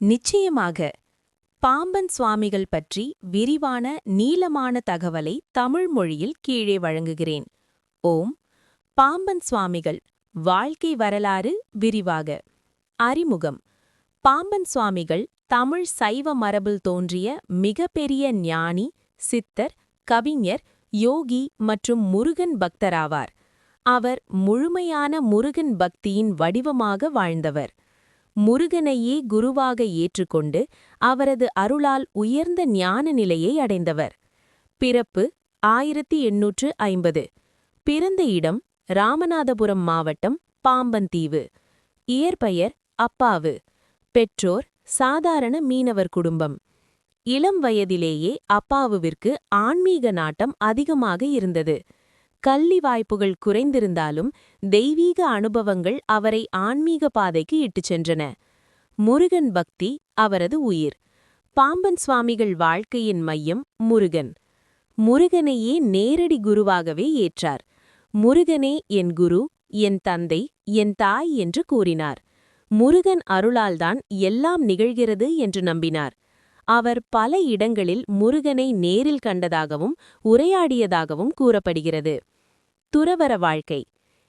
நிச்சயமாக. பாம்பன் சுவாமிகள் பற்றி விரிவான நீளமான தகவலை தமிழ் மொழியில் கீழே வழங்குகிறேன். ஓம். பாம்பன் சுவாமிகள் வாழ்க்கை வரலாறு விரிவாக. அறிமுகம். பாம்பன் சுவாமிகள் தமிழ் சைவ மரபில் தோன்றிய மிகப்பெரிய ஞானி, சித்தர், கவிஞர், யோகி மற்றும் முருகன் பக்தராவார். அவர் முழுமையான முருகன் பக்தியின் வடிவமாக வாழ்ந்தவர். முருகனையே குருவாக ஏற்றுக்கொண்டு அவரது அருளால் உயர்ந்த ஞான நிலையை அடைந்தவர். பிறப்பு 1850. பிறந்த இடம் ராமநாதபுரம் மாவட்டம், பாம்பன் தீவு. இயற்பெயர் அப்பாவு. பெற்றோர் சாதாரண மீனவர் குடும்பம். இளம் வயதிலேயே அப்பாவுவிற்கு ஆன்மீக நாட்டம் அதிகமாக இருந்தது. கல்வி வாய்ப்புகள் குறைந்திருந்தாலும் தெய்வீக அனுபவங்கள் அவரை ஆன்மீக பாதைக்கு இட்டுச் சென்றன. முருகன் பக்தி அவரது உயிர். பாம்பன் சுவாமிகள் வாழ்க்கையின் மையம் முருகன். முருகனையே நேரடி குருவாகவே ஏற்றார். முருகனே என் குரு, என் தந்தை, என் தாய் என்று கூறினார். முருகன் அருளால்தான் எல்லாம் நிகழ்கிறது என்று நம்பினார். அவர் பல இடங்களில் முருகனை நேரில் கண்டதாகவும் உரையாடியதாகவும் கூறப்படுகிறது. துறவற வாழ்க்கை.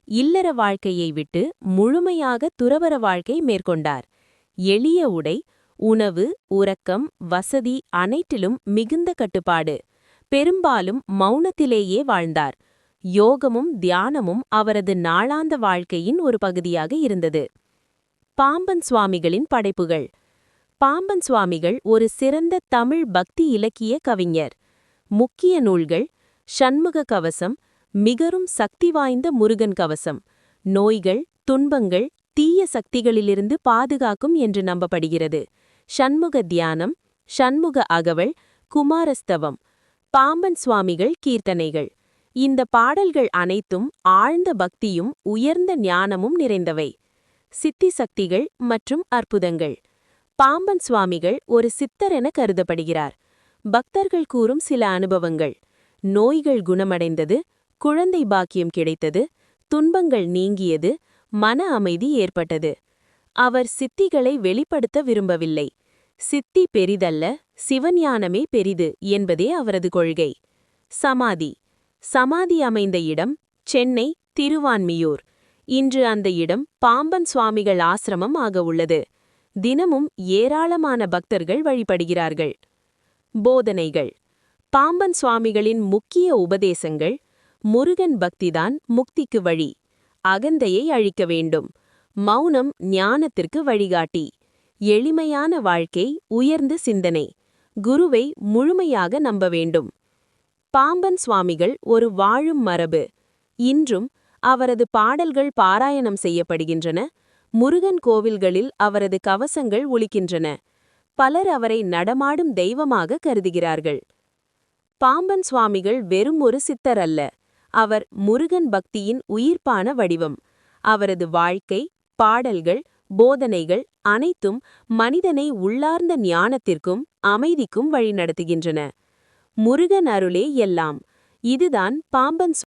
இல்லற வாழ்க்கையை விட்டு முழுமையாக துறவற வாழ்க்கை மேற்கொண்டார். எளிய உடை, உணவு, உறக்கம், வசதி அனைத்திலும் மிகுந்த கட்டுப்பாடு. பெரும்பாலும் மௌனத்திலேயே வாழ்ந்தார். யோகமும் தியானமும் அவரது நாளாந்த வாழ்க்கையின் ஒரு பகுதியாக இருந்தது. பாம்பன் சுவாமிகளின் படைப்புகள். பாம்பன் சுவாமிகள் ஒரு சிறந்த தமிழ் பக்தி இலக்கிய கவிஞர். முக்கிய நூல்கள்: சண்முக கவசம், மிகரும் சக்தி வாய்ந்த முருகன் கவசம், நோய்கள், துன்பங்கள், தீய சக்திகளிலிருந்து பாதுகாக்கும் என்று நம்பப்படுகிறது. சண்முக தியானம், சண்முக அகவல், குமாரஸ்தவம், பாம்பன் சுவாமிகள் கீர்த்தனைகள். இந்த பாடல்கள் அனைத்தும் ஆழ்ந்த பக்தியும் உயர்ந்த ஞானமும் நிறைந்தவை. சித்தி சக்திகள் மற்றும் அற்புதங்கள். பாம்பன் சுவாமிகள் ஒரு சித்தர் என கருதப்படுகிறார். பக்தர்கள் கூறும் சில அனுபவங்கள்: நோய்கள் குணமடைந்தது, குழந்தை பாக்கியம் கிடைத்தது, துன்பங்கள் நீங்கியது, மன அமைதி ஏற்பட்டது. அவர் சித்திகளை வெளிப்படுத்த விரும்பவில்லை. சித்தி பெரிதல்ல, சிவஞானமே பெரிது என்பதே அவரது கொள்கை. சமாதி. சமாதி அமைந்த இடம் சென்னை, திருவான்மியூர். இன்று அந்த இடம் பாம்பன் சுவாமிகள் ஆசிரமம் ஆக உள்ளது. தினமும் ஏராளமான பக்தர்கள் வழிபடுகிறார்கள். போதனைகள். பாம்பன் சுவாமிகளின் முக்கிய உபதேசங்கள்: முருகன் பக்திதான் முக்திக்கு வழி. அகந்தையை அழிக்க வேண்டும். மௌனம் ஞானத்திற்கு வழிகாட்டி. எளிமையான வாழ்க்கை, உயர்ந்த சிந்தனை. குருவை முழுமையாக நம்ப வேண்டும். பாம்பன் சுவாமிகள் ஒரு வாழும் மரபு. இன்றும் அவரது பாடல்கள் பாராயணம் செய்யப்படுகின்றன. முருகன் கோவில்களில் அவரது கவசங்கள் ஒலிக்கின்றன. பலர் அவரை நடமாடும் தெய்வமாக கருதுகிறார்கள். பாம்பன் சுவாமிகள் வெறும் ஒரு சித்தர் அல்ல. அவர் முருகன் பக்தியின் உயிர்ப்பான வடிவம். அவரது வாழ்க்கை, பாடல்கள், போதனைகள் அனைத்தும் மனிதனை உள்ளார்ந்த ஞானத்திற்கும் அமைதிக்கும் வழிநடத்துகின்றன. முருகன் அருளே எல்லாம். இதுதான் பாம்பன்